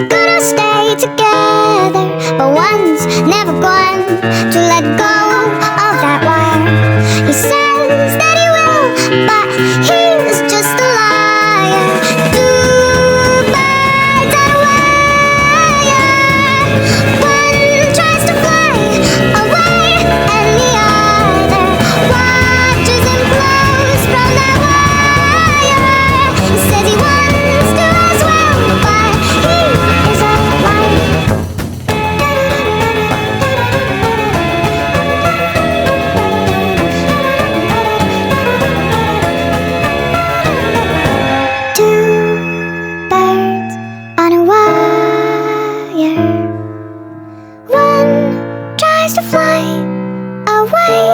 gonna stay together, but one's never going to let go of that wire. He says that he will, but he's just a liar. Two birds on a wire. One tries to fly away, and the other watches him close from that wire. He says he wants to as well, but he is a liar. Two birds on a wire. One tries to fly away,